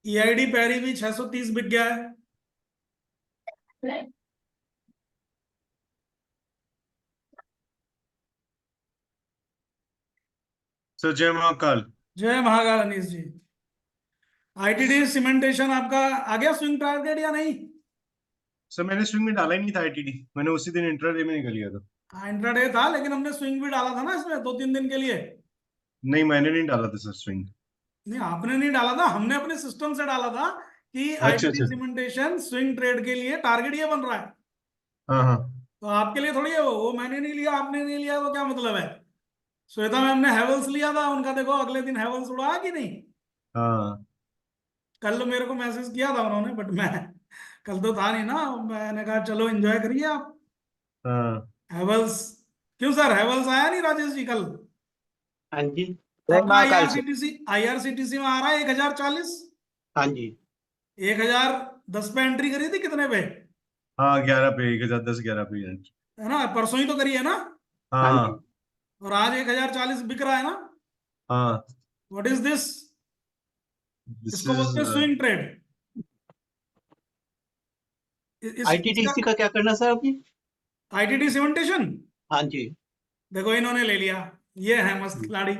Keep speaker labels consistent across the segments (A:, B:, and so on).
A: EID पैरी भी 630 बिक गया है।
B: सर जय महाकाल।
A: जय महाकाल अनीश जी। आईटीडी सीमेंटेशन आपका आ गया स्विंग टारगेट या नहीं?
B: सर मैंने स्विंग में डाला ही नहीं था आईटीडी, मैंने उसी दिन इंट्राडे में निकल गया था।
A: हाँ इंट्राडे था, लेकिन हमने स्विंग भी डाला था ना इसमें 2-3 दिन के लिए।
B: नहीं मैंने नहीं डाला था सर स्विंग।
A: नहीं आपने नहीं डाला था, हमने अपने सिस्टम से डाला था कि
B: अच्छा
A: आईटीडी
B: अच्छा।
A: सीमेंटेशन स्विंग ट्रेड के लिए टारगेट ये बन रहा है।
B: हाँ हाँ।
A: तो आपके लिए थोड़ी है वो मैंने नहीं लिया आपने नहीं लिया तो क्या मतलब है? श्वेता मैम ने हैवल्स लिया था, उनका देखो अगले दिन हैवल्स उड़ा कि नहीं।
B: हाँ
A: कल मेरे को मैसेज किया था उन्होंने, बट मैं कल तो था नहीं ना, मैंने कहा चलो एंजॉय करिए आप।
B: हाँ।
A: हैवल्स, क्यों सर हैवल्स आया नहीं राजेश जी कल?
C: हाँ जी। जय
A: आपका
C: महाकाल सर।
A: आईआरसीटीसी में आ रहा है 1040।
C: हाँ जी।
A: 1010 पे एंट्री करी थी कितने पे?
B: हाँ 11 पे 1010 11 पे।
A: है ना, परसों ही तो करी है ना।
B: हाँ
C: हाँ जी।
B: हाँ
A: और आज 1040 बिक रहा है ना।
B: हाँ।
A: What is this?
B: दिस
A: इसको
B: इज
A: बोलते हैं स्विंग ट्रेड। इसका
C: आईटीडीसी का क्या करना सर अभी?
A: आईटीडी सीमेंटेशन
C: हाँ जी।
A: देखो इन्होंने ले लिया। ये है मस्त खिलाड़ी,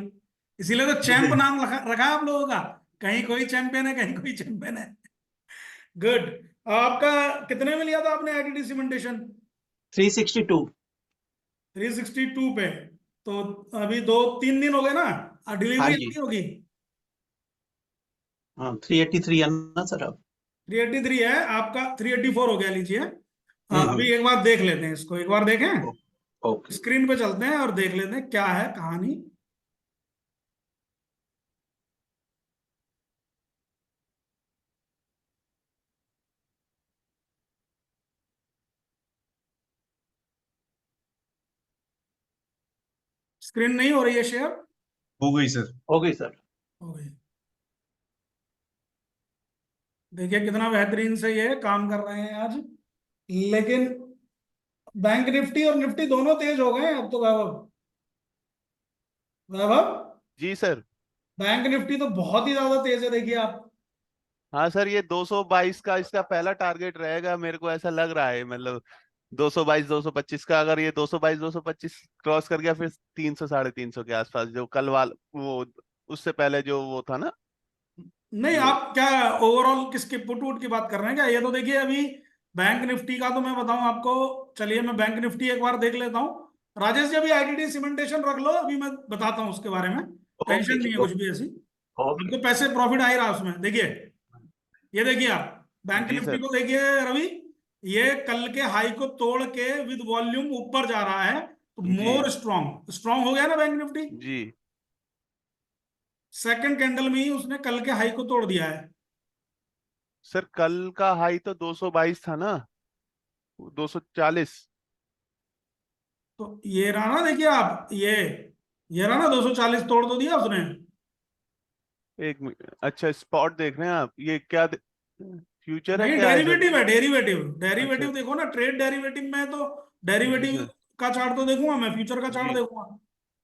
A: इसीलिए तो चैंप नाम रखा है आप लोगों का। कहीं कोई चैंपियन है, कहीं कोई चैंपियन है। गुड। आपका कितने में लिया था आपने आईटीडी सीमेंटेशन?
C: 362।
A: 362 पे। तो अभी 2-3 दिन हो गए ना,
C: हाँ
A: डिलीवरी
C: जी।
A: नहीं होगी।
C: हाँ 383 है ना सर अब?
A: 383 है आपका, 384 हो गया लीजिए।
C: हम्म।
A: अभी एक बार देख लेते हैं इसको, एक बार देखें।
C: ओके।
A: स्क्रीन पे चलते हैं और देख लेते हैं क्या है कहानी। स्क्रीन नहीं हो रही है शेयर?
B: हो गई सर।
C: हो गई सर।
A: हो गई। देखिए कितना बेहतरीन से ये काम कर रहे हैं आज। लेकिन बैंक निफ्टी और निफ्टी दोनों तेज हो गए हैं अब तो। वैभव, वैभव,
D: जी सर।
A: बैंक निफ्टी तो बहुत ही ज्यादा तेज है देखिए आप।
D: हाँ सर, ये 222 का इसका पहला टारगेट रहेगा, मेरे को ऐसा लग रहा है। मतलब 222 225 का, अगर ये 222 225 क्रॉस कर गया, फिर 300 350 के आसपास, जो कल वाल वो उससे पहले जो वो था ना।
A: नहीं
D: ये
A: आप क्या ओवरऑल किसके पुट वुट की बात कर रहे हैं क्या? ये तो देखिए अभी बैंक निफ्टी का तो मैं बताऊं आपको। चलिए मैं बैंक निफ्टी एक बार देख लेता हूं। राजेश जी अभी आईटीडी सीमेंटेशन रख लो, अभी मैं बताता हूं उसके बारे में।
C: ओके
A: टेंशन
C: जी।
A: नहीं है कुछ भी ऐसी।
C: ओके।
A: आपको पैसे प्रॉफिट आ ही रहा उसमें देखिए। ये देखिए आप बैंक
D: जी
A: निफ्टी
D: सर।
A: को देखिए रवि। ये कल के हाई को तोड़ के विद वॉल्यूम ऊपर जा रहा है, तो
D: जी
A: मोर स्ट्रॉन्ग स्ट्रॉन्ग हो गया ना बैंक निफ्टी।
D: जी।
A: सेकंड कैंडल में ही उसने कल के हाई को तोड़ दिया है।
D: सर कल का हाई तो 222 था ना, 240।
A: तो ये रहा ना, देखिए आप ये रहा ना 240 तोड़ तो दिया उसने।
D: एक मिनट, अच्छा स्पॉट देख रहे हैं आप? ये क्या फ्यूचर है
A: नहीं
D: क्या है सर?
A: डेरिवेटिव है, डेरिवेटिव
D: अच्छा
A: डेरिवेटिव देखो ना, ट्रेड डेरिवेटिव में तो
D: जी
A: डेरिवेटिव
D: सर।
A: का चार्ट तो देखूंगा मैं, फ्यूचर का चार्ट
D: जी
A: देखूंगा।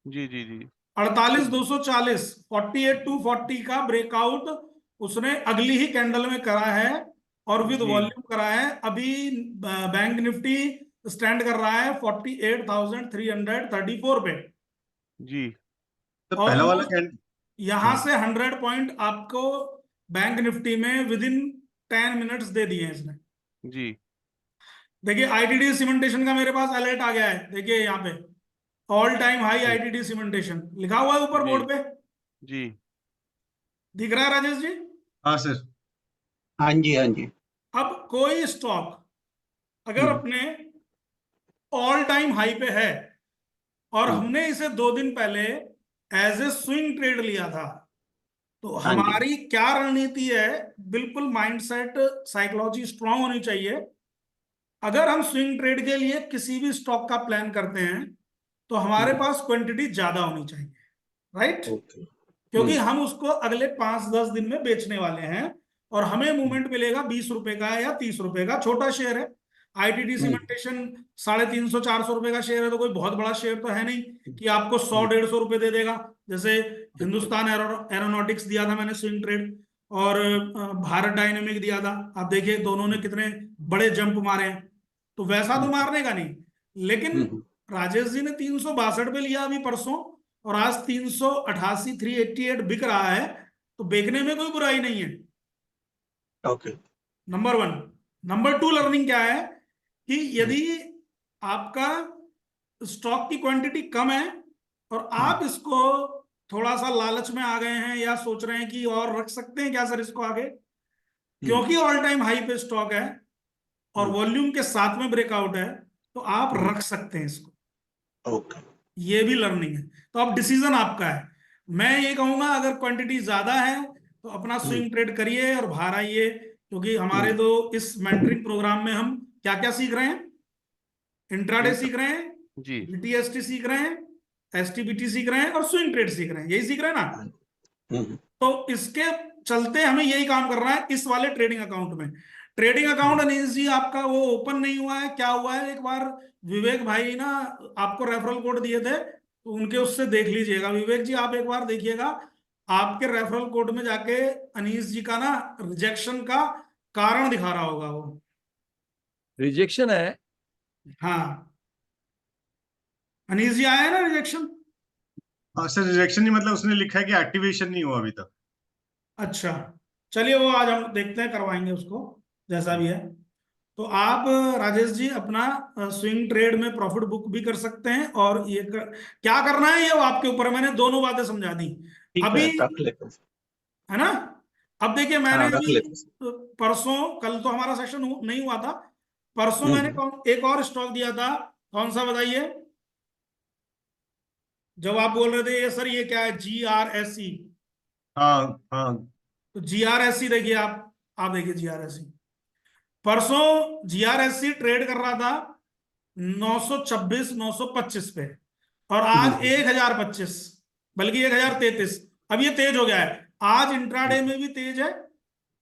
D: जी जी जी।
A: 48,240, 48,240 का ब्रेकआउट उसने अगली ही कैंडल में करा है, और विद
D: जी
A: वॉल्यूम करा है। अभी बैंक निफ्टी स्टैंड कर रहा है 48,334 पे।
D: जी
B: तो पहला वाला
A: ऑलमोस्ट
B: कैंड।
A: यहां
B: हाँ
A: से 100 पॉइंट आपको बैंक निफ्टी में विद इन 10 मिनट्स दे दिए हैं इसने।
D: जी
A: देखिए आईटीडी सीमेंटेशन का मेरे पास अलर्ट आ गया है, देखिए यहाँ पे ऑल टाइम हाई
B: जी
A: आईटीडी सीमेंटेशन लिखा हुआ है ऊपर
D: जी
A: बोर्ड पे।
D: जी।
A: दिख रहा है राजेश जी?
B: हाँ सर।
C: हाँ जी। हाँ जी।
A: अब कोई स्टॉक अगर
C: हम्म।
A: अपने ऑल टाइम हाई पे है और
C: हम्म।
A: हमने इसे 2 दिन पहले एज ए स्विंग ट्रेड लिया था, तो
C: हाँ जी।
A: हमारी क्या रणनीति है? बिल्कुल माइंडसेट साइकोलॉजी स्ट्रांग होनी चाहिए। अगर हम स्विंग ट्रेड के लिए किसी भी स्टॉक का प्लान करते हैं, तो हमारे
C: हम्म।
A: पास क्वांटिटी ज्यादा होनी चाहिए, राइट?
C: ओके।
A: क्योंकि हम उसको अगले 5-10 दिन में बेचने वाले हैं, और हमें मूवमेंट मिलेगा 20 रुपए का या 30 रुपए का, छोटा शेयर है। आईटीडी सीमेंटेशन 350-400 रुपए का शेयर है, तो कोई बहुत बड़ा शेयर तो है नहीं कि आपको 100-150 रुपए दे देगा। जैसे हिंदुस्तान एरोनॉटिक्स दिया था मैंने स्विंग ट्रेड, और भारत डायनेमिक दिया था। आप देखिए दोनों ने कितने बड़े जंप मारे हैं, तो वैसा तो मारने का नहीं। लेकिन राजेश जी ने 362 पे लिया अभी परसों, और आज 388 388 बिक रहा है, तो बेचने में कोई बुराई नहीं है।
C: ओके।
A: नंबर 1। नंबर 2 लर्निंग क्या है कि यदि आपका स्टॉक की क्वांटिटी कम है और आप इसको थोड़ा सा लालच में आ गए हैं, या सोच रहे हैं कि और रख सकते हैं क्या सर इसको आगे, क्योंकि ऑल टाइम हाई पे स्टॉक है और वॉल्यूम के साथ में ब्रेकआउट है, तो आप रख सकते हैं इसको।
C: ओके।
A: ये भी लर्निंग है। तो अब डिसीजन आपका है। मैं ये कहूंगा अगर क्वांटिटी ज्यादा है तो अपना स्विंग ट्रेड करिए और बाहर आइए, क्योंकि हमारे तो इस मेंटरिंग प्रोग्राम में हम क्या क्या सीख रहे हैं, इंट्राडे सीख रहे हैं,
D: जी
A: बीटीएसटी सीख रहे हैं, एसटीबीटी सीख रहे हैं, और स्विंग ट्रेड सीख रहे हैं। यही सीख रहे हैं ना। तो इसके चलते हमें यही काम करना है इस वाले ट्रेडिंग अकाउंट में। ट्रेडिंग अकाउंट अनिल जी आपका वो ओपन नहीं हुआ है, क्या हुआ है, एक बार विवेक भाई ना आपको रेफरल कोड दिए थे, तो उनके उससे देख लीजिएगा। विवेक जी आप एक बार देखिएगा, आपके रेफरल कोड में जाके अनीस जी का ना रिजेक्शन का कारण दिखा रहा होगा वो।
E: रिजेक्शन है?
A: हाँ अनीस जी आया है ना रिजेक्शन।
B: हाँ सर, रिजेक्शन नहीं, मतलब उसने लिखा है कि एक्टिवेशन नहीं हुआ अभी तक।
A: अच्छा चलिए, वो आज हम देखते हैं, करवाएंगे उसको जैसा भी है। तो आप राजेश जी अपना स्विंग ट्रेड में प्रॉफिट बुक भी कर सकते हैं, और क्या करना है ये वो आपके ऊपर है। मैंने दोनों बातें समझा दी
C: ठीक
A: अभी,
C: है, रख लेते हैं।
A: है ना। अब देखिए मैंने
C: हाँ, रख
A: अभी
C: लेते हैं।
A: परसों, कल तो हमारा सेशन नहीं हुआ था, परसों मैंने एक और स्टॉक दिया था। कौन सा बताइए, जब आप बोल रहे थे ये सर ये क्या है, GRSE।
B: हाँ हाँ।
A: तो GRSE देखिए आप देखिए GRSE परसों GRSE ट्रेड कर रहा था 926 925 पे, और आज 1025, बल्कि 1033। अब ये तेज हो गया है, आज इंट्राडे में भी तेज है,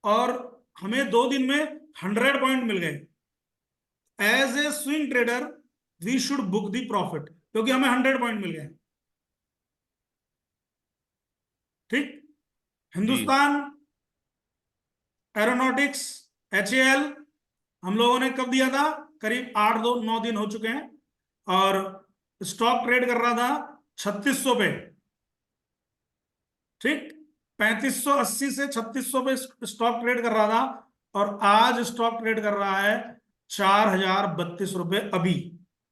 A: और हमें 2 दिन में 100 पॉइंट मिल गए। As a swing trader we should book the profit, क्योंकि हमें 100 पॉइंट मिल गए। ठीक।
D: जी
A: हिंदुस्तान एरोनॉटिक्स HAL हम लोगों ने कब दिया था, करीब 8-9 दिन हो चुके हैं, और स्टॉक ट्रेड कर रहा था 3600 पे। ठीक, 3580 से 3600 पे स्टॉक ट्रेड कर रहा था, और आज स्टॉक ट्रेड कर रहा है 4032 रुपए। अभी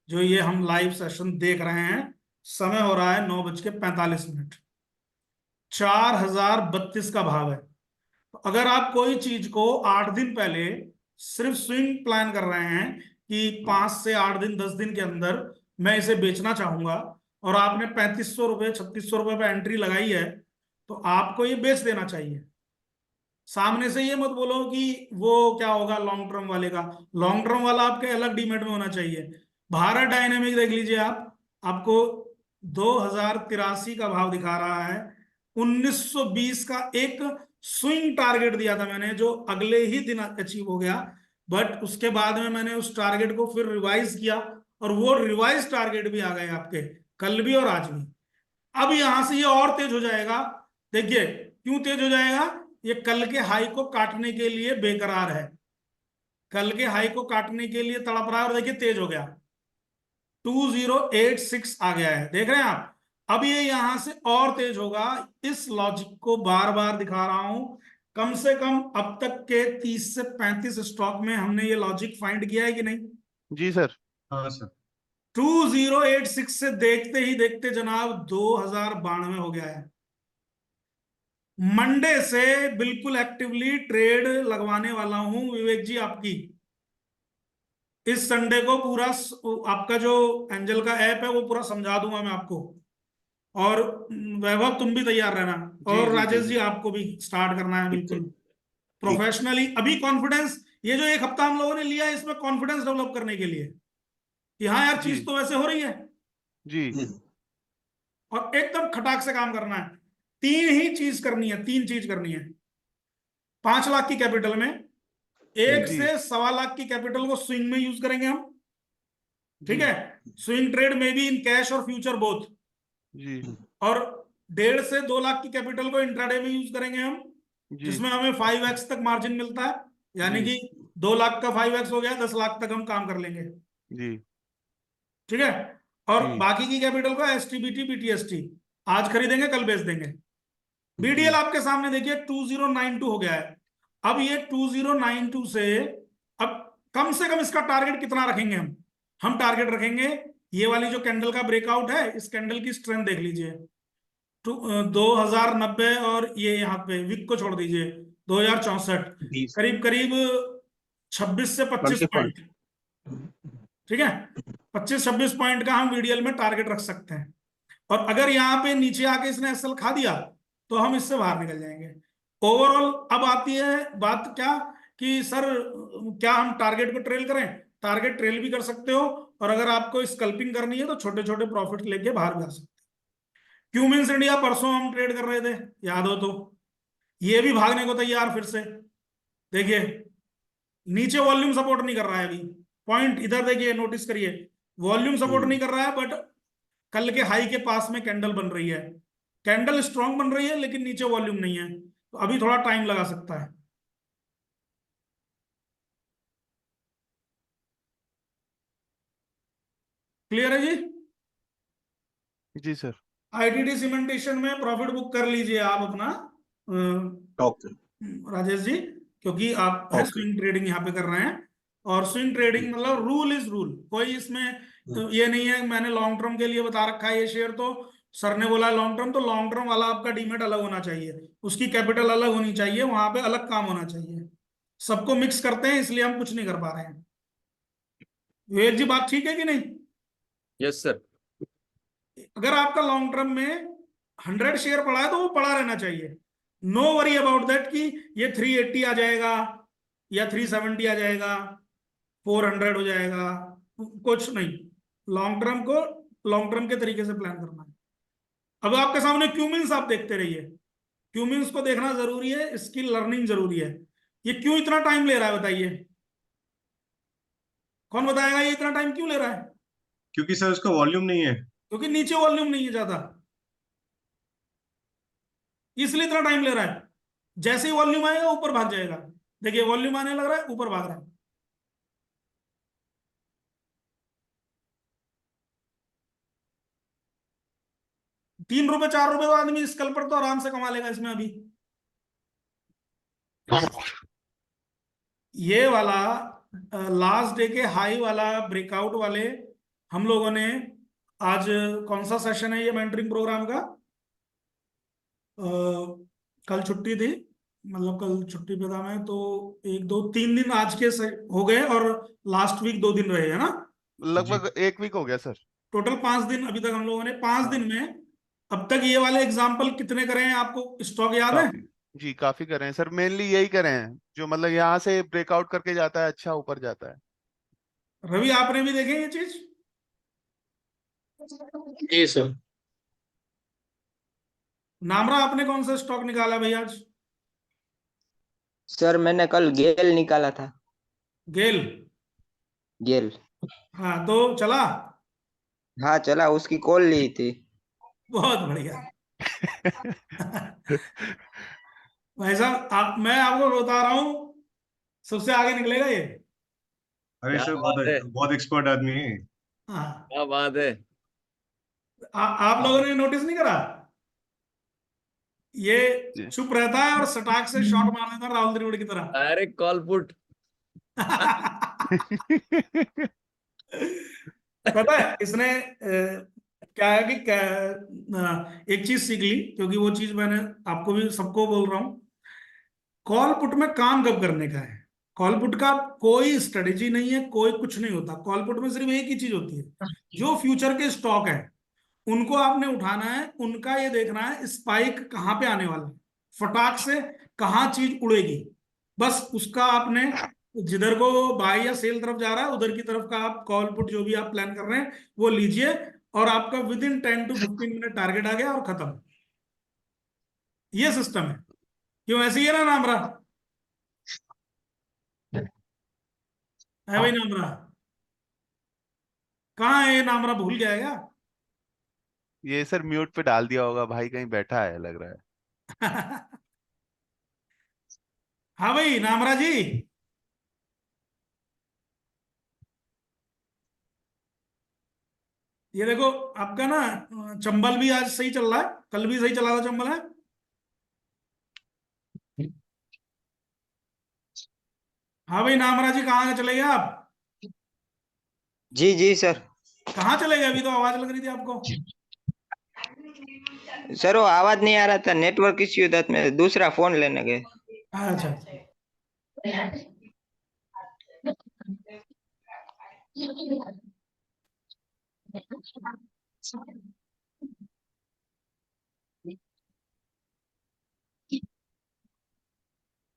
A: जो ये हम लाइव सेशन देख रहे हैं, समय हो रहा है 9:45। 4032 का भाव है। तो अगर आप कोई चीज को 8 दिन पहले सिर्फ स्विंग प्लान कर रहे हैं कि 5 से 8 दिन 10 दिन के अंदर मैं इसे बेचना चाहूंगा, और आपने 3500 रुपये 3600 रुपये पे एंट्री लगाई है, तो आपको ये बेच देना चाहिए। सामने से ये मत बोलो कि वो क्या होगा लॉन्ग टर्म वाले का। लॉन्ग टर्म वाला आपके अलग डीमेट में होना चाहिए। भारत डायनेमिक देख लीजिए आपको 2083 का भाव दिखा रहा है। 1920 का एक स्विंग टारगेट दिया था मैंने, जो अगले ही दिन अचीव हो गया, बट उसके बाद में मैंने उस टारगेट को फिर रिवाइज किया, और वो रिवाइज टारगेट भी आ गए आपके, कल भी और आज भी। अब यहां से ये और तेज हो जाएगा। देखिए क्यों तेज हो जाएगा, ये कल के हाई को काटने के लिए बेकरार है, कल के हाई को काटने के लिए तड़प रहा है, और देखिए तेज हो गया, 2086 आ गया है, देख रहे हैं आप। अब ये यहां से और तेज होगा। इस लॉजिक को बार बार दिखा रहा हूं, कम से कम अब तक के 30 से 35 स्टॉक में हमने ये लॉजिक फाइंड किया है कि नहीं।
D: जी सर।
B: हाँ सर।
A: 2086 से देखते ही देखते जनाब 2092 हो गया है। मंडे से बिल्कुल एक्टिवली ट्रेड लगवाने वाला हूं विवेक जी आपकी। इस संडे को पूरा आपका जो एंजल का ऐप है वो पूरा समझा दूंगा मैं आपको। और वैभव तुम भी तैयार रहना,
D: जी
A: और
D: जी
A: राजेश
D: जी
A: जी आपको भी स्टार्ट करना है
C: ठीक है।
A: बिल्कुल प्रोफेशनली। अभी कॉन्फिडेंस, ये जो 1 हफ्ता हम लोगों ने लिया है, इसमें कॉन्फिडेंस डेवलप करने के लिए कि हाँ यार
D: जी
A: चीज तो वैसे हो रही है,
D: जी
A: और एकदम खटाक से काम करना है। 3 चीज करनी है। 5 लाख की कैपिटल में 1
D: जी।
A: से 1.25 लाख की कैपिटल को स्विंग में यूज करेंगे हम, ठीक
D: जी।
A: है। स्विंग ट्रेड में भी इन कैश और फ्यूचर बोथ।
D: जी।
A: और 1.5 से 2 लाख की कैपिटल को इंट्राडे में यूज करेंगे हम,
D: जी।
A: जिसमें हमें 5x तक मार्जिन मिलता है, यानी
D: जी।
A: कि 2 लाख का 5x हो गया, 10 लाख तक हम काम कर लेंगे,
D: जी।
A: ठीक है। और
D: जी।
A: बाकी की कैपिटल को एसटीबीटी बीटीएसटी आज खरीदेंगे कल बेच देंगे। बीडीएल
D: जी।
A: आपके सामने देखिए 2092 हो गया है। अब ये 2092 से अब कम से कम इसका टारगेट कितना रखेंगे हम टारगेट रखेंगे, ये वाली जो कैंडल का ब्रेकआउट है, इस कैंडल की स्ट्रेंथ देख लीजिए, 2090, और ये यहाँ पे विक को छोड़ दीजिए 2064,
C: 20
A: करीब करीब 26 से 25
C: 25
A: पॉइंट, ठीक है। 25-26 पॉइंट का हम वीडीएल में टारगेट रख सकते हैं। और अगर यहाँ पे नीचे आके इसने एसएल खा दिया तो हम इससे बाहर निकल जाएंगे। ओवरऑल अब आती है बात क्या कि सर क्या हम टारगेट को ट्रेल करें? टारगेट ट्रेल भी कर सकते हो, और अगर आपको स्कल्पिंग करनी है तो छोटे छोटे प्रॉफिट लेके बाहर जा सकते हो। क्यूमिंस इंडिया परसों हम ट्रेड कर रहे थे, याद हो तो, ये भी भागने को तैयार फिर से। देखिए नीचे वॉल्यूम सपोर्ट नहीं कर रहा है अभी, पॉइंट इधर देखिए, नोटिस करिए, वॉल्यूम सपोर्ट नहीं कर रहा है, बट कल के हाई के पास में कैंडल बन रही है, कैंडल स्ट्रांग बन रही है, लेकिन नीचे वॉल्यूम नहीं है, तो अभी थोड़ा टाइम लगा सकता है। क्लियर है जी?
D: जी सर।
A: आईटीडी सीमेंटेशन में प्रॉफिट बुक कर लीजिए आप अपना,
C: ओके
A: राजेश जी, क्योंकि आप है
C: ओके
A: स्विंग ट्रेडिंग यहाँ पे कर रहे हैं। और स्विंग ट्रेडिंग मतलब रूल इज रूल, कोई इसमें ये नहीं है मैंने लॉन्ग टर्म के लिए बता रखा है ये शेयर, तो सर ने बोला लॉन्ग टर्म, तो लॉन्ग टर्म वाला आपका डीमेट अलग होना चाहिए, उसकी कैपिटल अलग होनी चाहिए, वहां पे अलग काम होना चाहिए। सबको मिक्स करते हैं, इसलिए हम कुछ नहीं कर पा रहे हैं। विवेक जी बात ठीक है कि नहीं?
E: Yes sir.
A: अगर आपका लॉन्ग टर्म में 100 शेयर पड़ा है तो वो पड़ा रहना चाहिए, नो वरी अबाउट दैट कि ये 380 आ जाएगा या 370 आ जाएगा, 400 हो जाएगा, कुछ नहीं। लॉन्ग टर्म को लॉन्ग टर्म के तरीके से प्लान करना है। अब आपके सामने क्यूमिंस आप देखते रहिए, क्यूमिंस को देखना जरूरी है, इसकी लर्निंग जरूरी है। ये क्यों इतना टाइम ले रहा है बताइए, कौन बताएगा ये इतना टाइम क्यों ले रहा है?
B: क्योंकि सर उसका वॉल्यूम नहीं है।
A: क्योंकि नीचे वॉल्यूम नहीं है ज्यादा, इसलिए इतना टाइम ले रहा है। जैसे ही वॉल्यूम आएगा ऊपर भाग जाएगा, देखिए वॉल्यूम आने लग रहा है, ऊपर भाग रहा है। ₹3 ₹4 तो आदमी स्कल पर तो आराम से कमा लेगा इसमें अभी। ये वाला लास्ट डे के हाई वाला ब्रेकआउट वाले हम लोगों ने, आज कौन सा सेशन है ये मेंटरिंग प्रोग्राम का? कल छुट्टी थी, मतलब कल छुट्टी पे था मैं, तो 1 2 3 दिन आज के हो गए, और लास्ट वीक 2 दिन रहे है ना,
D: लगभग 1 वीक हो गया सर।
A: टोटल 5 दिन अभी तक हम लोगों ने, 5 दिन में अब तक ये वाले एग्जाम्पल कितने करे हैं आपको स्टॉक याद है?
D: काफी। जी काफी करे हैं सर, मेनली यही करे हैं जो मतलब यहाँ से ब्रेकआउट करके जाता है, अच्छा ऊपर जाता है।
A: रवि आपने भी देखे ये चीज?
C: जी सर।
A: नामरा आपने कौन सा स्टॉक निकाला भाई आज?
F: सर मैंने कल गेल निकाला था।
A: गेल?
F: गेल,
A: हाँ तो चला?
F: हाँ चला, उसकी कॉल ली थी।
A: बहुत बढ़िया। भाई साहब मैं आपको बता रहा हूं, सबसे आगे निकलेगा ये।
B: अरे
E: क्या
B: सर
E: बात है,
B: बहुत एक्सपर्ट आदमी है।
A: हाँ,
E: क्या बात है।
A: आप लोगों ने नोटिस नहीं करा, ये
D: जी।
A: चुप रहता है और सटाक से शॉट मार देता है राहुल द्रविड़ की तरह।
E: Direct call put.
A: पता है इसने क्या है कि एक चीज सीख ली, क्योंकि वो चीज मैंने आपको भी सबको बोल रहा हूँ, कॉल पुट में काम कब करने का है। कॉल पुट का कोई स्ट्रेटेजी नहीं है, कोई कुछ नहीं होता। कॉल पुट में सिर्फ एक ही चीज होती है, जो फ्यूचर के स्टॉक है उनको आपने उठाना है, उनका ये देखना है स्पाइक कहाँ पे आने वाला है, फटाक से कहाँ चीज उड़ेगी, बस उसका आपने जिधर को बाय या सेल तरफ जा रहा है उधर की तरफ का आप कॉल पुट जो भी आप प्लान कर रहे हैं वो लीजिए, और आपका with in 10 to 15 minute target आ गया और खत्म। ये सिस्टम है। क्यों ऐसे ही है ना नामरा? है भाई नामरा? कहाँ है ये नामरा, भूल गया है क्या?
D: ये सर म्यूट पे डाल दिया होगा, भाई कहीं बैठा है लग रहा है।
A: हाँ भाई नामरा जी, ये देखो आपका ना चंबल भी आज सही चल रहा है, कल भी सही चला था चंबल है। हाँ भाई नामरा जी, कहाँ चले गए आप?
F: जी जी सर।
A: कहाँ चले गए? अभी तो आवाज लग रही थी आपको।
F: सर वो आवाज नहीं आ रहा था, नेटवर्क इश्यू था, तो मैं दूसरा फोन लेने गए।
A: अच्छा,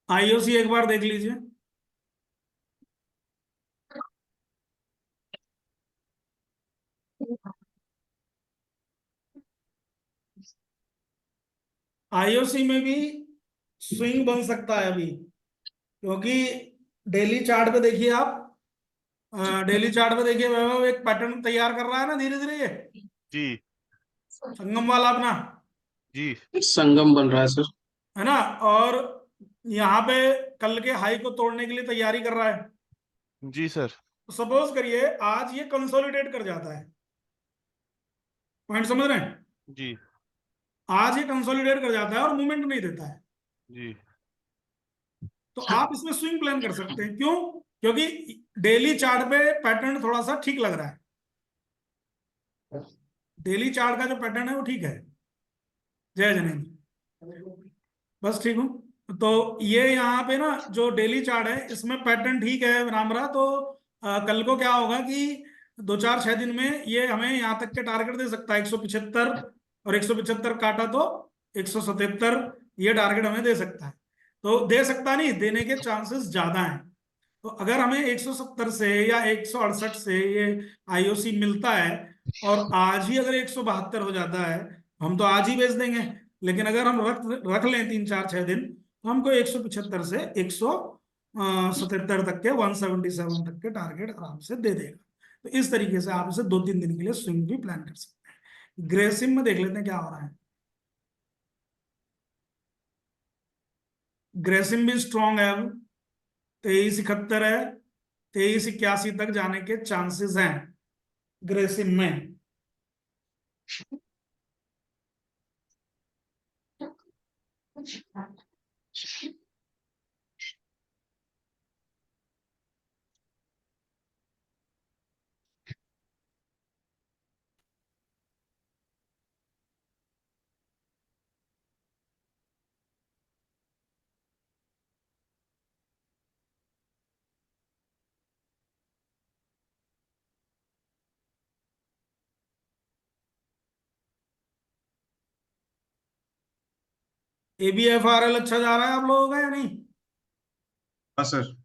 A: आईओसी एक बार देख लीजिए। आईओसी में भी स्विंग बन सकता है अभी, क्योंकि डेली चार्ट पे देखिए आप, डेली चार्ट पे देखिए वैभव एक पैटर्न तैयार कर रहा है ना धीरे धीरे, ये
D: जी
A: संगम वाला अपना,
D: जी
C: संगम बन रहा है सर।
A: है ना? और यहाँ पे कल के हाई को तोड़ने के लिए तैयारी कर रहा है।
D: जी सर।
A: तो सपोज करिए आज ये कंसोलिडेट कर जाता है, पॉइंट समझ रहे हैं?
D: जी
A: आज ये कंसोलिडेट कर जाता है और मूवमेंट नहीं देता है,
D: जी
A: तो आप इसमें स्विंग प्लान कर सकते हैं। क्यों? क्योंकि डेली चार्ट पे पैटर्न थोड़ा सा ठीक लग रहा है, डेली चार्ट का जो पैटर्न है वो ठीक है। जय जनेन्द्र, बस ठीक हूँ। तो ये यहाँ पे ना जो डेली चार्ट है इसमें पैटर्न ठीक है रामरा, तो कल को क्या होगा कि 2 4 6 दिन में ये हमें यहाँ तक के टारगेट दे सकता है 175, और 175 काटा तो 177, ये टारगेट हमें दे सकता है। तो दे सकता नहीं, देने के चांसेस ज्यादा हैं। तो अगर हमें 170 से या 168 से ये आईओसी मिलता है, और आज ही अगर 172 हो जाता है, हम तो आज ही बेच देंगे। लेकिन अगर हम रख रख लें 3 4 6 दिन, तो हमको 175 से 177 तक के 177 तक के टारगेट आराम से दे देगा। तो इस तरीके से आप इसे 2 3 दिन के लिए स्विंग भी प्लान कर सकते हैं। ग्रेसिम में देख लेते हैं क्या हो रहा है। ग्रेसिम भी स्ट्रॉन्ग है, अब 2371 है, 2381 तक जाने के चांसेस हैं ग्रेसिम में। ABFRL अच्छा जा रहा है आप लोगों का या नहीं?
B: हाँ सर।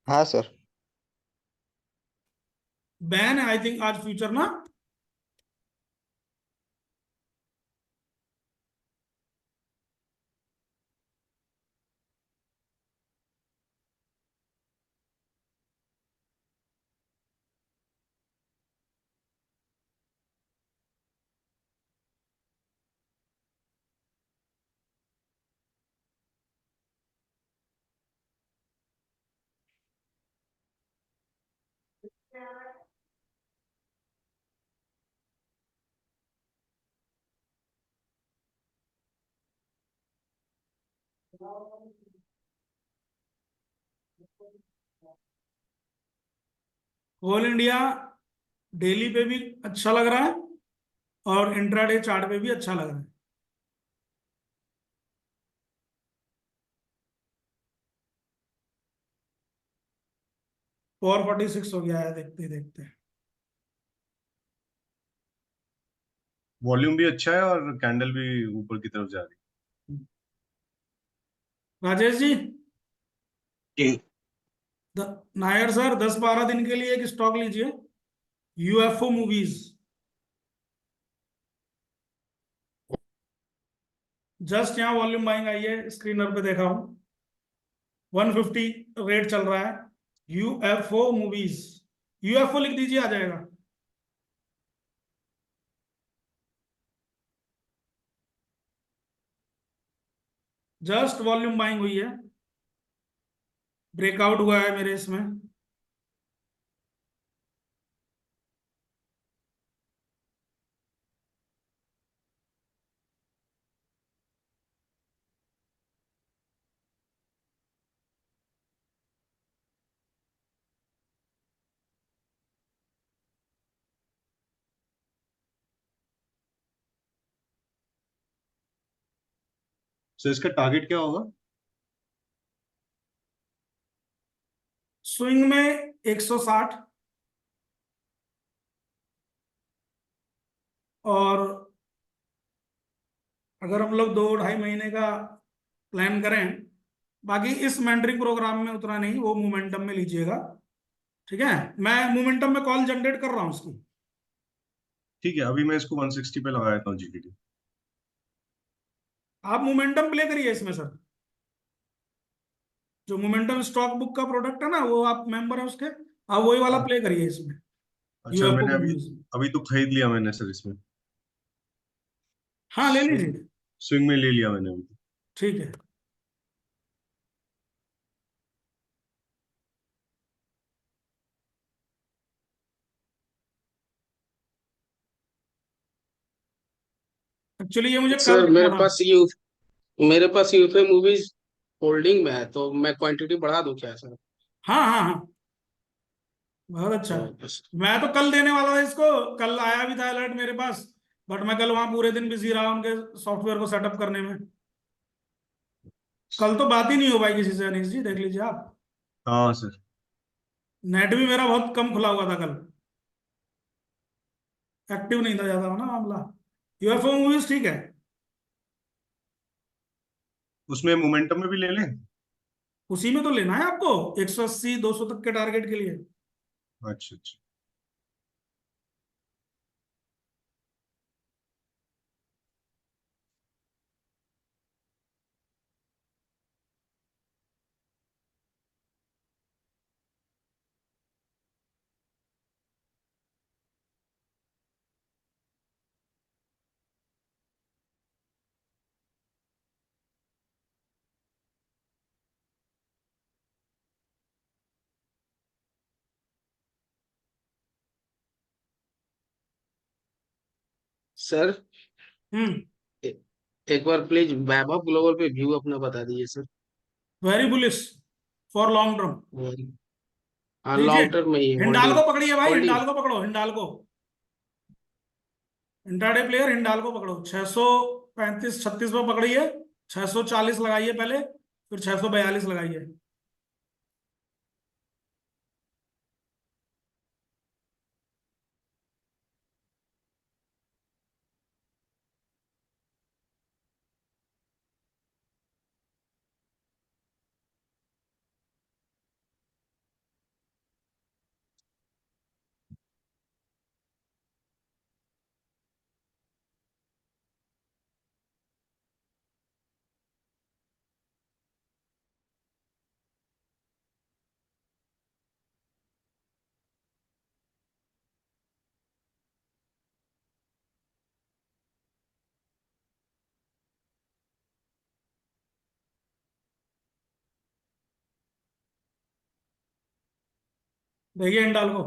F: हाँ सर।
A: बैन है आई थिंक आज फ्यूचर ना। ऑल इंडिया डेली पे भी अच्छा लग रहा है, और इंट्राडे चार्ट पे भी अच्छा लग रहा है। 446 हो गया है देखते देखते।
B: वॉल्यूम भी अच्छा है और कैंडल भी ऊपर की तरफ जा रही
A: राजेश जी,
C: जी
A: नायर सर 10 12 दिन के लिए एक स्टॉक लीजिए, यूएफओ मूवीज। जस्ट यहाँ वॉल्यूम बाइंग आई है, स्क्रीनर पे देखा हूं 150 रेट चल रहा है। यूएफओ मूवीज, यूएफओ लिख दीजिए, आ जाएगा। जस्ट वॉल्यूम बाइंग हुई है, ब्रेकआउट हुआ है मेरे इसमें।
B: सो इसका टारगेट क्या होगा?
A: स्विंग में 160, और अगर हम लोग 2-2.5 महीने का प्लान करें, बाकी इस मेंटरिंग प्रोग्राम में उतना नहीं, वो मोमेंटम में लीजिएगा, ठीक है। मैं मोमेंटम में कॉल जनरेट कर रहा हूँ उसकी।
B: ठीक है, अभी मैं इसको 160 पे लगा देता हूँ जीटीडी।
A: आप मोमेंटम प्ले करिए इसमें सर, जो मोमेंटम स्टॉक बुक का प्रोडक्ट है ना, वो आप मेंबर है उसके, आप वही वाला
B: हाँ।
A: प्ले करिए इसमें,
B: अच्छा,
A: यूएफओ
B: मैंने अभी
A: मूवीज।
B: अभी तो खरीद लिया मैंने सर इसमें।
A: हाँ ले लीजिए,
B: स्विंग में ले लिया मैंने अभी।
A: ठीक है। एक्चुअली ये मुझे कल
C: सर
A: देखना था।
C: मेरे पास यूफे मूवीज होल्डिंग में है, तो मैं क्वांटिटी बढ़ा दूं क्या सर?
A: हाँ हाँ हाँ, बहुत अच्छा।
C: तो बस।
A: मैं तो कल देने वाला था इसको, कल आया भी था अलर्ट मेरे पास, बट मैं कल वहां पूरे दिन बिजी रहा उनके सॉफ्टवेयर को सेटअप करने में। कल तो बात ही नहीं हो पाई किसी से, अनीश जी देख लीजिए आप।
B: हाँ सर।
A: नेट भी मेरा बहुत कम खुला हुआ था कल, एक्टिव नहीं था ज्यादा ना मामला। यूएफओ मूवीज ठीक है।
B: उसमें मोमेंटम में भी ले लें?
A: उसी में तो लेना है आपको, 180-200 तक के टारगेट के लिए।
B: अच्छा अच्छा।
C: सर
A: हम्म।
C: ए- एक बार प्लीज वैभव ग्लोबल पे व्यू अपना बता दीजिए sir.
A: Very bullish for long term.
C: हाँ,
A: लीजिए,
C: लॉन्ग टर्म में ही होल्डिंग।
A: हिंडाल्को पकड़िए भाई,
C: होल्डिंग।
A: हिंडाल्को पकड़ो, हिंडाल्को। इंट्राडे प्लेयर हिंडाल्को पकड़ो, 635-36 पर पकड़िए, 640 लगाइए पहले, फिर 642 लगाइए। देखिए हिंडाल्को,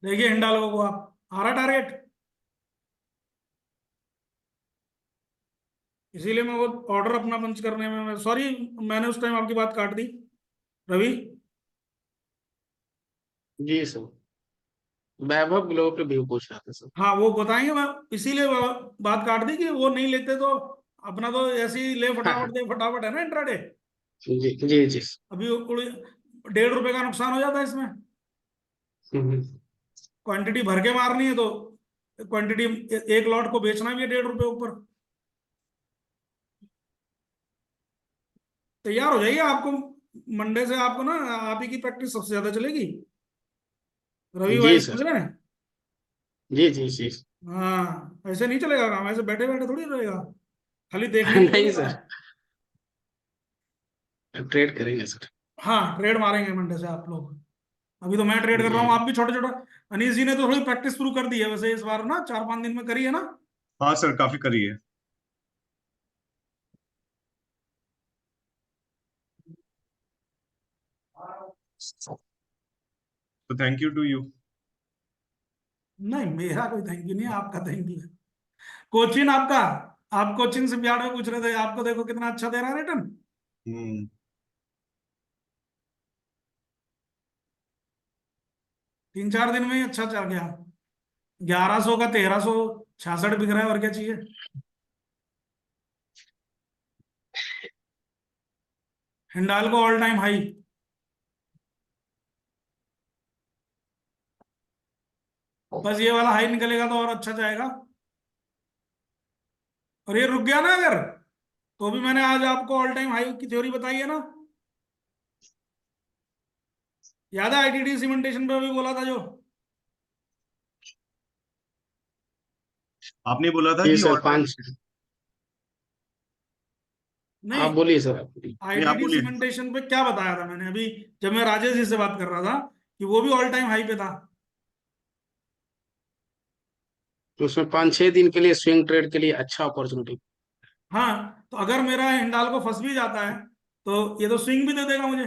A: देखिए हिंडाल्को को आप, आ रहा टारगेट। इसीलिए मैं वो ऑर्डर अपना पंच करने में, सॉरी मैंने उस टाइम आपकी बात काट दी रवि।
C: जी सर, वैभव ग्लोबल पे व्यू पूछ रहा था सर।
A: हाँ वो बताएंगे, मैं इसीलिए बात काट दी कि वो नहीं लेते तो अपना तो ऐसे ही ले
C: हाँ हाँ।
A: फटाफट दे फटाफट है ना इंट्राडे।
C: जी जी जी।
A: अभी ₹1.5 का नुकसान हो जाता है इसमें।
C: हम्म।
A: क्वांटिटी भर के मारनी है तो क्वांटिटी, एक लॉट को बेचना भी है ₹1.5 ऊपर। तैयार हो जाइए, आपको मंडे से आपको ना, आप ही की प्रैक्टिस सबसे ज्यादा चलेगी। रवि
C: जी
A: भाई समझ
C: सर।
A: रहे हैं।
C: जी जी जी।
A: हाँ, ऐसे नहीं चलेगा काम, ऐसे बैठे बैठे थोड़ी रहेगा, खाली देखने के लिए
C: नहीं
A: होता है।
C: सर, ट्रेड करेंगे सर।
A: हाँ, ट्रेड मारेंगे मंडे से आप लोग। अभी तो मैं ट्रेड कर रहा हूँ,
C: जी।
A: आप भी छोटा छोटा। अनीस जी ने तो थोड़ी प्रैक्टिस शुरू कर दी है वैसे इस बार ना, 4-5 दिन में करी है ना।
B: हाँ सर, काफी करी है। तो थैंक यू टू यू।
A: नहीं, मेरा कोई थैंक यू नहीं है, आपका थैंक यू है। कोचिंग आपका, आप कोचिंग से बिहार में पूछ रहे थे, आपको देखो कितना अच्छा दे रहा है रिटर्न।
B: हम्म।
A: 3-4 दिन में ही अच्छा चल गया। 1100 का 1366 बिक रहा है, और क्या चाहिए। हिंडाल को ऑल टाइम हाई। बस ये वाला हाई निकलेगा तो और अच्छा जाएगा। और ये रुक गया ना अगर, तो भी मैंने आज आपको ऑल टाइम हाई की थ्योरी बताई है ना। याद है आईटीडी सीमेंटेशन पे अभी बोला था जो।
B: आपने बोला था
C: जी
B: कि
C: सर,
B: ऑल टाइम।
C: 5।
A: नहीं,
C: आप बोलिए सर, आप बोलिए।
B: नहीं, आप
A: आईटीडी
B: बोलिए।
A: सीमेंटेशन पे क्या बताया था मैंने अभी, जब मैं राजेश जी से बात कर रहा था, कि वो भी ऑल टाइम हाई पे था।
C: तो उसमें 5-6 दिन के लिए स्विंग ट्रेड के लिए अच्छा अपॉर्चुनिटी।
A: हाँ, तो अगर मेरा हिंडाल को फंस भी जाता है, तो ये तो स्विंग भी दे देगा मुझे।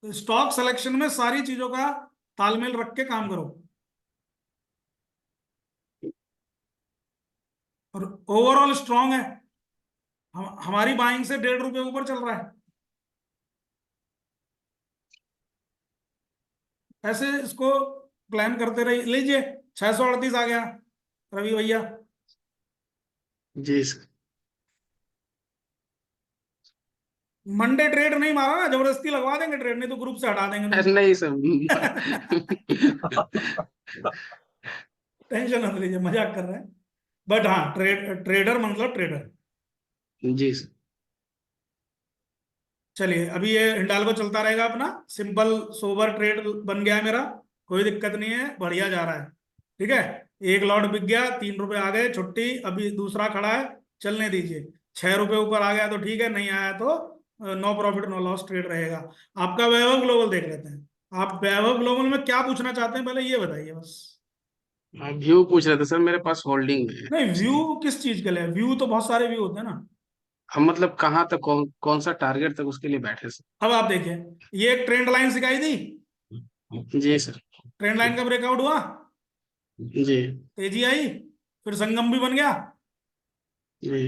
A: तो स्टॉक सिलेक्शन में सारी चीजों का तालमेल रख के काम करो। और ओवरऑल स्ट्रांग है। हमारी बाइंग से 1.5 रुपए ऊपर चल रहा है। ऐसे इसको प्लान करते रहिए। लीजिए, 638 आ गया रवि भैया।
C: जी सर।
A: मंडे ट्रेड नहीं मारा ना, जबरदस्ती लगवा देंगे ट्रेड, नहीं तो ग्रुप से हटा देंगे तुमको।
C: नहीं सर।
A: टेंशन मत लीजिए, मजाक कर रहे हैं। बट हाँ, ट्रेडर मतलब ट्रेडर।
C: जी सर।
A: चलिए, अभी ये हिंडाल्को चलता रहेगा अपना, सिंपल सोबर ट्रेड बन गया है मेरा। कोई दिक्कत नहीं है, बढ़िया जा रहा है। ठीक है, एक लॉट बिक गया, 3 रुपए आ गए, छुट्टी। अभी दूसरा खड़ा है, चलने दीजिए। 6 रुपए ऊपर आ गया तो ठीक है, नहीं आया तो no profit no loss trade रहेगा। आपका वैभव ग्लोबल देख लेते हैं। आप वैभव ग्लोबल में क्या पूछना चाहते हैं, पहले ये बताइए बस।
C: व्यू पूछ रहे थे सर, मेरे पास होल्डिंग में है
A: नहीं, व्यू
C: इसलिए।
A: किस चीज के लिए, व्यू तो बहुत सारे व्यू होते हैं ना।
C: हम मतलब कहाँ तक, कौन सा टारगेट तक उसके लिए बैठे सर।
A: अब आप देखिए, ये एक ट्रेंड लाइन सिखाई थी।
C: जी सर।
A: ट्रेंड लाइन का ब्रेकआउट हुआ,
C: जी।
A: तेजी आई, फिर संगम भी बन गया।
C: जी।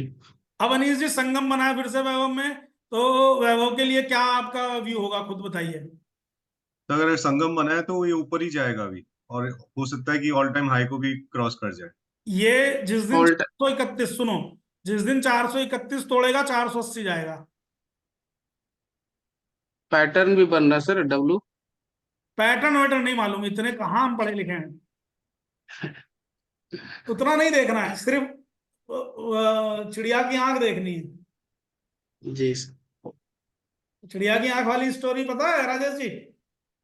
A: अब अनीश जी, संगम बना है फिर से वैभव में, तो वैभव के लिए क्या आपका व्यू होगा, खुद बताइए।
B: तो अगर संगम बना है तो ये ऊपर ही जाएगा अभी, और हो सकता है कि ऑल टाइम हाई को भी क्रॉस कर जाए।
A: ये जिस दिन
C: ऑल्ट
A: 431, सुनो, जिस दिन 431 तोड़ेगा, 480 जाएगा।
C: पैटर्न भी बन रहा है सर, डब्लू।
A: पैटर्न वैटर्न नहीं मालूम, इतने कहाँ हम पढ़े लिखे हैं। उतना नहीं देखना है, सिर्फ चिड़िया की आंख देखनी है।
C: जी सर।
A: चिड़िया की आंख वाली स्टोरी पता है राजेश जी?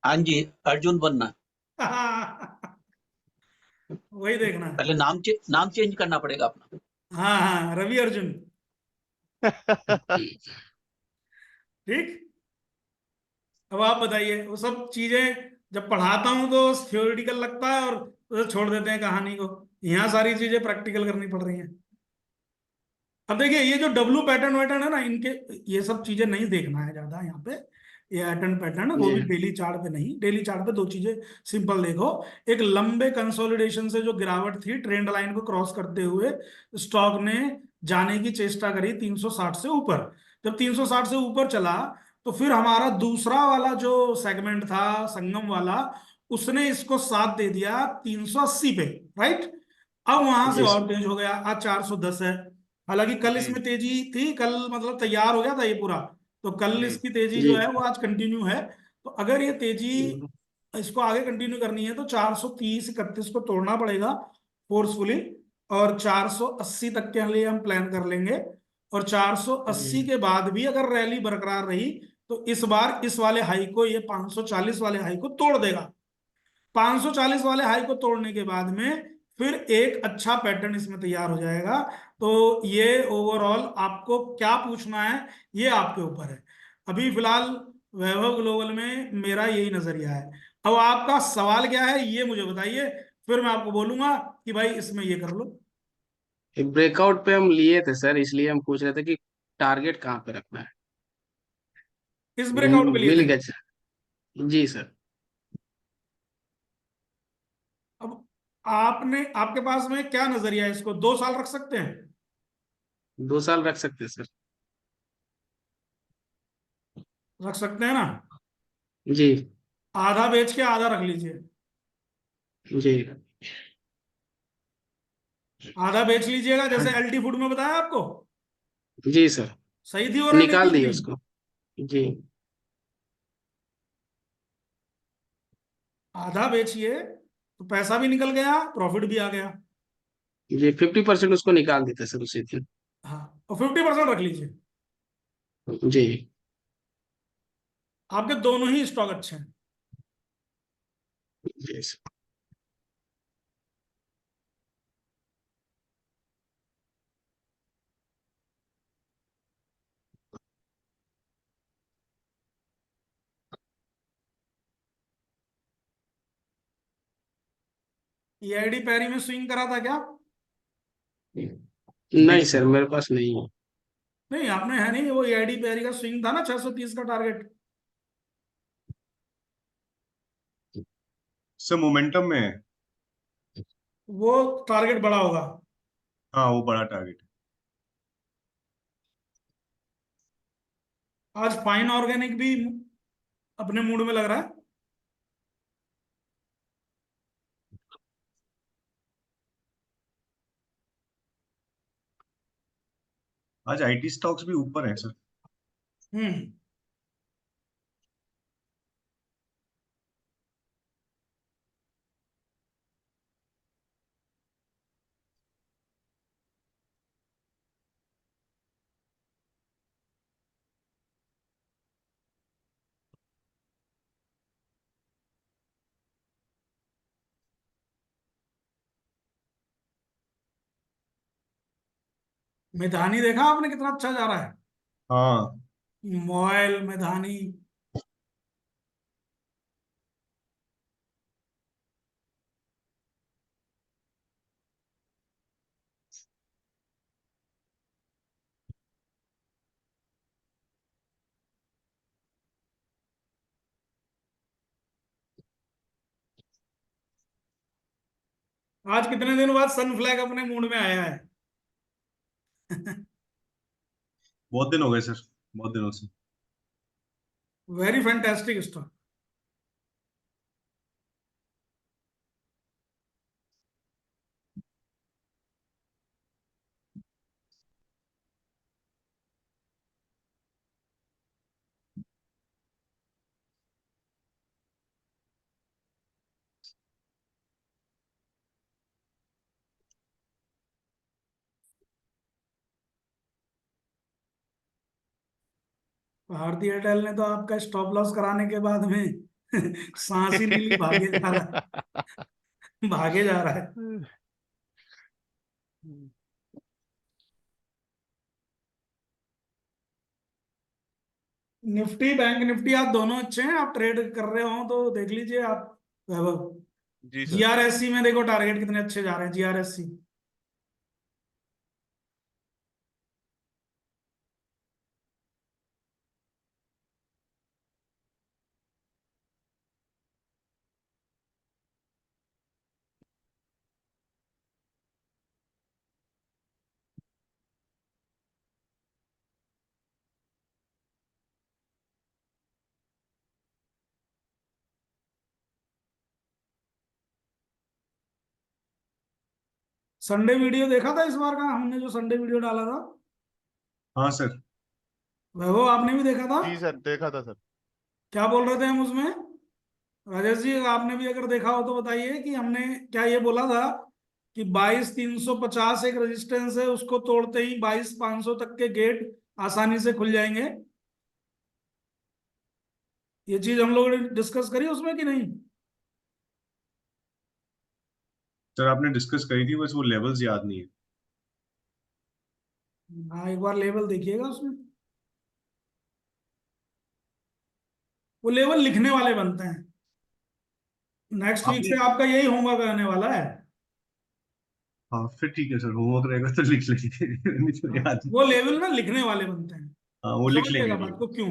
G: हाँ जी, अर्जुन बनना।
A: वही देखना है।
G: पहले नाम चेंज करना पड़ेगा अपना।
A: हाँ हाँ, रवि अर्जुन। ठीक। अब आप बताइए, वो सब चीजें जब पढ़ाता हूं तो थ्योरेटिकल लगता है, और उसे छोड़ देते हैं कहानी को। यहाँ सारी चीजें प्रैक्टिकल करनी पड़ रही हैं। अब देखिए, ये जो डब्लू पैटर्न वैटर्न है ना, इनके ये सब चीजें नहीं देखना है ज्यादा यहाँ पे। ये पैटर्न पैटर्न है, वो भी
C: जी।
A: डेली चार्ट पे नहीं। डेली चार्ट पे दो चीजें सिंपल देखो। एक लंबे कंसोलिडेशन से जो गिरावट थी, ट्रेंड लाइन को क्रॉस करते हुए स्टॉक ने जाने की चेष्टा करी 360 से ऊपर। जब 360 से ऊपर चला, तो फिर हमारा दूसरा वाला जो सेगमेंट था, संगम वाला, उसने इसको साथ दे दिया 380 पे। राइट। अब वहां से
C: जी
A: और
C: सर।
A: तेज हो गया, आज 410 है। हालांकि कल
B: जी।
A: इसमें तेजी थी, कल मतलब तैयार हो गया था ये पूरा। तो कल
B: जी।
A: इसकी तेजी
C: जी।
A: जो है वो आज कंटिन्यू है। तो अगर ये तेजी
C: हम्म।
A: इसको आगे कंटिन्यू करनी है, तो 430-31 को तोड़ना पड़ेगा फोर्सफुली। और 480 तक के लिए हम प्लान कर लेंगे। और 480
C: जी।
A: के बाद भी अगर रैली बरकरार रही, तो इस बार इस वाले हाई को, ये 540 वाले हाई को तोड़ देगा। 540 वाले हाई को तोड़ने के बाद में फिर एक अच्छा पैटर्न इसमें तैयार हो जाएगा। तो ये ओवरऑल आपको क्या पूछना है ये आपके ऊपर है। अभी फिलहाल वैभव ग्लोबल में मेरा यही नजरिया है। अब आपका सवाल क्या है ये मुझे बताइए, फिर मैं आपको बोलूंगा कि भाई इसमें ये कर लो।
C: ब्रेकआउट पे हम लिए थे सर, इसलिए हम पूछ रहे थे कि टारगेट कहाँ पे रखना है।
A: इस ब्रेकआउट पे लिए
C: मिल
A: थे।
C: गया सर। जी सर।
A: अब आपने, आपके पास में क्या नजरिया है, इसको 2 साल रख सकते हैं?
C: 2 साल रख सकते हैं सर।
A: रख सकते हैं ना?
C: जी।
A: आधा बेच के आधा रख लीजिए।
C: जी।
A: आधा बेच लीजिएगा,
C: हाँ,
A: जैसे एलटी फूड में बताया आपको।
C: जी सर।
A: सही थी और
C: निकाल
A: रणनीति
C: दिए
A: थी।
C: उसको। जी।
A: आधा बेचिए तो पैसा भी निकल गया, प्रॉफिट भी आ गया।
C: जी 50% उसको निकाल देते सर उसी दिन।
A: हाँ, और 50% रख लीजिए।
C: जी।
A: आपके दोनों ही स्टॉक अच्छे हैं।
C: जी सर।
A: ईआईडी पैरी में स्विंग करा था क्या?
C: नहीं सर, मेरे पास नहीं है।
A: नहीं आपने, है नहीं, वो ईआईडी पैरी का स्विंग था ना 630 का टारगेट।
B: सर मोमेंटम में है।
A: वो टारगेट बड़ा होगा।
B: हाँ वो बड़ा टारगेट है।
A: आज फाइन ऑर्गेनिक भी अपने मूड में लग रहा है।
B: आज आईटी स्टॉक्स भी ऊपर है सर।
A: हम्म। मैदानी देखा आपने कितना अच्छा जा रहा है?
B: हाँ
A: मोयल मैदानी। आज कितने दिन बाद सनफ्लैग अपने मूड में आया है।
B: बहुत दिन हो गए सर, बहुत दिनों से।
A: Very fantastic stock. भारतीय एयरटेल ने तो आपका स्टॉप लॉस कराने के बाद में सांस ही नहीं ली, भागे जा रहा है, भागे जा रहा है। निफ्टी बैंक निफ्टी आप दोनों अच्छे हैं, आप ट्रेड कर रहे हो तो देख लीजिए आप वैभव।
D: जी सर।
A: जीआरएससी में देखो टारगेट कितने अच्छे जा रहे हैं, जीआरएससी। संडे वीडियो देखा था इस बार का हमने, जो संडे वीडियो डाला था?
B: हाँ सर।
A: वैभव आपने भी देखा था?
D: जी सर, देखा था सर।
A: क्या बोल रहे थे हम उसमें? राजेश जी आपने भी अगर देखा हो तो बताइए कि हमने क्या ये बोला था कि 22,350 एक रेजिस्टेंस है, उसको तोड़ते ही 22,500 तक के गेट आसानी से खुल जाएंगे। ये चीज हम लोगों ने डिस्कस करी उसमें कि नहीं?
B: सर आपने डिस्कस करी थी, बस वो लेवल्स याद नहीं है।
A: हाँ, एक बार लेवल देखिएगा उसमें, वो लेवल लिखने वाले बनते हैं। नेक्स्ट वीक
B: आपने
A: से आपका यही होमवर्क रहने वाला है।
B: हाँ फिर ठीक है सर, होमवर्क रहेगा तो लिख लेंगे। नहीं तो याद नहीं।
A: वो लेवल ना लिखने वाले बनते हैं।
B: हाँ वो लिख लेंगे
A: समझिएगा बात को क्यों,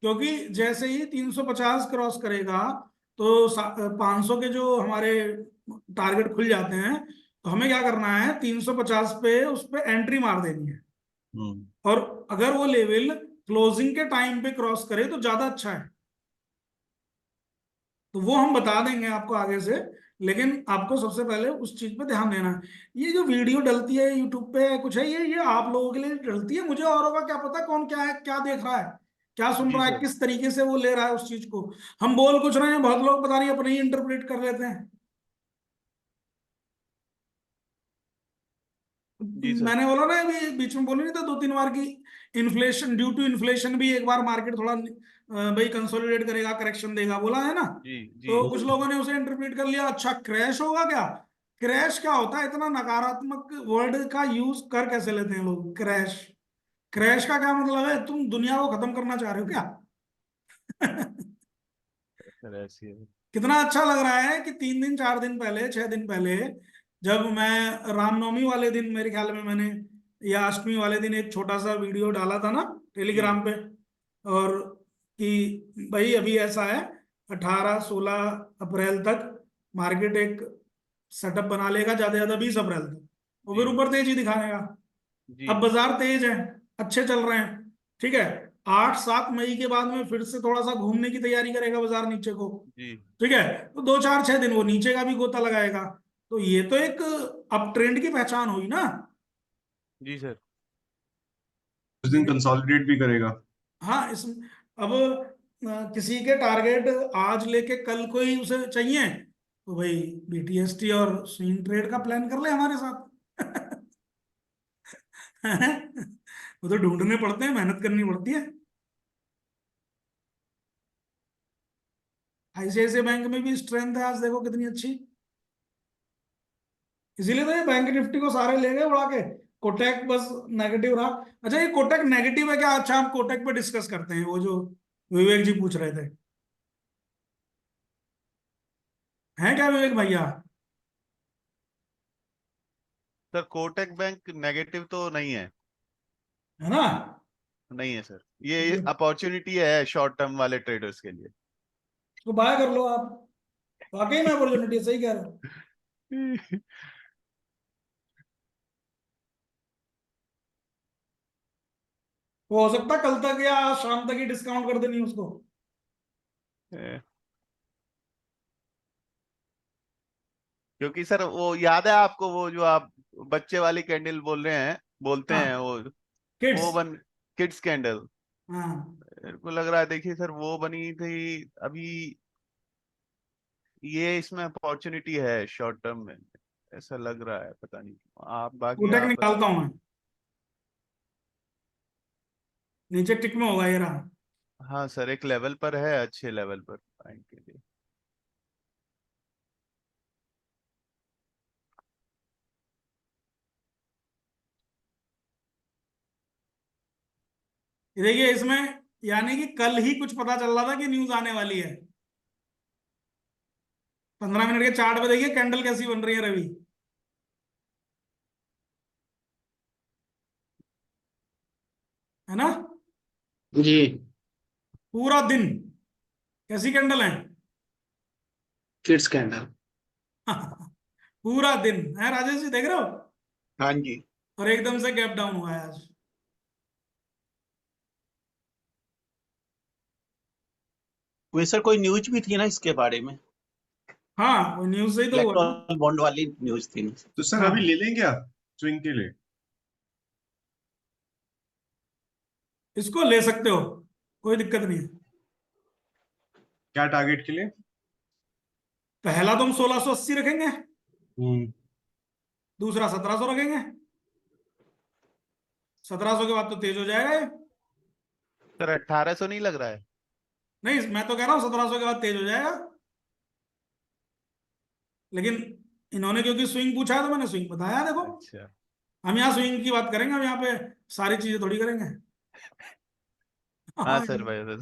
A: क्योंकि जैसे ही 350 क्रॉस करेगा तो 500 के जो हमारे टारगेट खुल जाते हैं, तो हमें क्या करना है, 350 पे उस पे एंट्री मार देनी है।
B: हम्म।
A: और अगर वो लेवल क्लोजिंग के टाइम पे क्रॉस करे तो ज्यादा अच्छा है। तो वो हम बता देंगे आपको आगे से, लेकिन आपको सबसे पहले उस चीज पे ध्यान देना है। ये जो वीडियो डलती है यूट्यूब पे कुछ है, ये आप लोगों के लिए डलती है, मुझे औरों का क्या पता कौन क्या है, क्या देख रहा है, क्या सुन
D: जी
A: रहा है,
D: सर।
A: किस तरीके से वो ले रहा है उस चीज को। हम बोल कुछ रहे हैं, बहुत लोग पता नहीं अपने ही इंटरप्रेट कर लेते हैं।
D: जी सर।
A: मैंने बोला ना अभी बीच में बोले नहीं था 2-3 बार की, इन्फ्लेशन, ड्यू टू इन्फ्लेशन भी एक बार मार्केट थोड़ा भाई कंसोलिडेट करेगा, करेक्शन देगा, बोला है ना।
D: जी जी
A: तो कुछ लोगों ने उसे इंटरप्रेट कर लिया, अच्छा क्रैश होगा क्या। क्रैश क्या होता है, इतना नकारात्मक वर्ड का यूज कर कैसे लेते हैं लोग, क्रैश। क्रैश का क्या मतलब है, तुम दुनिया को खत्म करना चाह रहे हो क्या।
D: सर ऐसी है।
A: कितना अच्छा लग रहा है कि 3 दिन 4 दिन पहले 6 दिन पहले, जब मैं रामनवमी वाले दिन, मेरे ख्याल में मैंने, या अष्टमी वाले दिन एक छोटा सा वीडियो डाला था ना
D: जी
A: टेलीग्राम पे, और कि भाई अभी ऐसा है, 18-16 अप्रैल तक मार्केट एक सेटअप बना लेगा, ज्यादा से ज्यादा 20 अप्रैल तक, वो फिर
D: जी
A: ऊपर तेजी दिखाएगा।
D: जी
A: अब बाजार तेज है, अच्छे चल रहे हैं, ठीक है। 8-7 मई के बाद में फिर से थोड़ा सा घूमने की तैयारी करेगा बाजार नीचे को,
D: जी
A: ठीक है। तो 2-4-6 दिन वो नीचे का भी गोता लगाएगा। तो ये तो एक अप ट्रेंड की पहचान हुई ना।
D: जी सर।
B: उस दिन कंसोलिडेट भी करेगा।
A: हाँ, इस, अब किसी के टारगेट आज लेके कल को ही उसे चाहिए, तो भाई बीटीएसटी और स्विंग ट्रेड का प्लान कर ले हमारे साथ। वो तो ढूंढने पड़ते हैं, मेहनत करनी पड़ती है। आईसीआईसीआई बैंक में भी स्ट्रेंथ है आज, देखो कितनी अच्छी। इसीलिए तो ये बैंक निफ्टी को सारे ले गए उड़ा के, कोटक बस नेगेटिव रहा। अच्छा, ये कोटक नेगेटिव है क्या, अच्छा हम कोटक पे डिस्कस करते हैं, वो जो विवेक जी पूछ रहे थे, हैं क्या विवेक भैया।
D: सर कोटक बैंक नेगेटिव तो नहीं है।
A: है ना।
D: नहीं है सर, ये अपॉर्चुनिटी है शॉर्ट टर्म वाले ट्रेडर्स के लिए।
A: इसको बाय कर लो आप, वाकई में अपॉर्चुनिटी, सही कह रहे हो। वो हो सकता है कल तक या आज शाम तक ही डिस्काउंट कर देनी उसको।
D: क्योंकि सर वो याद है आपको, वो जो आप बच्चे वाली कैंडल बोल रहे हैं, बोलते
A: हाँ,
D: हैं
A: किड्स।
D: वो बन किड्स कैंडल।
A: हाँ,
D: मेरे को लग रहा है, देखिए सर वो बनी थी अभी, ये इसमें अपॉर्चुनिटी है शॉर्ट टर्म में, ऐसा लग रहा है, पता नहीं। आप बाकी
A: कोटक
D: आप
A: निकालता हूं मैं, नीचे टिक में होगा ये रहा।
D: हाँ सर, एक लेवल पर है, अच्छे लेवल पर बाइंग के लिए।
A: ये देखिए इसमें, यानी कि कल ही कुछ पता चल रहा था कि न्यूज आने वाली है। 15 मिनट के चार्ट पे देखिए कैंडल कैसी बन रही है रवि, है ना।
C: जी
A: पूरा दिन कैसी कैंडल है।
C: Kids candle.
A: पूरा दिन है राजेश जी, देख रहे हो।
G: हाँ जी।
A: और एकदम से गैप डाउन हुआ है आज।
G: वैसे सर कोई न्यूज भी थी ना इसके बारे में,
A: हाँ, वो न्यूज से ही तो हुआ ना।
G: इलेक्ट्रॉन बॉन्ड वाली न्यूज थी ना।
B: तो सर
A: हाँ,
B: अभी ले लें क्या स्विंग के लिए?
A: इसको ले सकते हो, कोई दिक्कत नहीं है।
B: क्या टारगेट के लिए?
A: पहला तो हम 1680 रखेंगे,
B: हम्म।
A: दूसरा 1700 रखेंगे। 1700 के बाद तो तेज हो जाएगा ये।
D: सर 1800 नहीं लग रहा है?
A: नहीं, मैं तो कह रहा हूँ 1700 के बाद तेज हो जाएगा, लेकिन इन्होंने क्योंकि स्विंग पूछा है तो मैंने स्विंग बताया। देखो
D: अच्छा
A: हम यहाँ स्विंग की बात करेंगे, हम यहाँ पे सारी चीजें थोड़ी करेंगे।
D: हाँ
A: हाँ
D: सर भाई सर।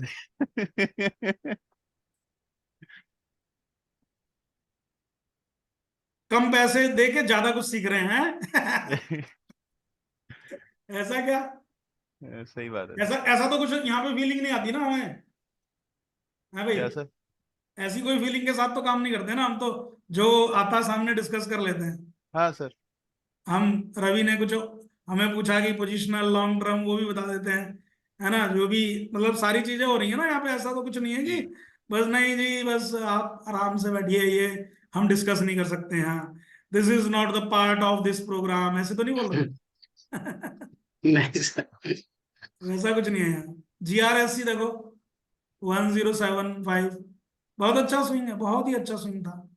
A: कम पैसे दे के ज्यादा कुछ सीख रहे हैं। ऐसा क्या?
D: सही बात है
A: ऐसा
D: सर।
A: ऐसा तो कुछ यहाँ पे फीलिंग नहीं आती ना हमें, है भाई?
D: क्या सर?
A: ऐसी कोई फीलिंग के साथ तो काम नहीं करते ना हम तो, जो आता सामने डिस्कस कर लेते हैं।
D: हाँ सर।
A: हम रवि ने कुछ हमें पूछा कि पोजिशनल लॉन्ग टर्म, वो भी बता देते हैं, है ना? जो भी मतलब सारी चीजें हो रही है ना यहाँ पे, ऐसा तो कुछ नहीं है कि
D: जी
A: बस नहीं जी बस आप आराम से बैठिए, ये हम डिस्कस नहीं कर सकते हैं, this is not the part of this program, ऐसे तो नहीं बोल रहे।
C: नहीं सर।
A: वैसा कुछ नहीं है यहाँ। GRSC देखो 1075, बहुत अच्छा स्विंग है, बहुत ही अच्छा स्विंग था।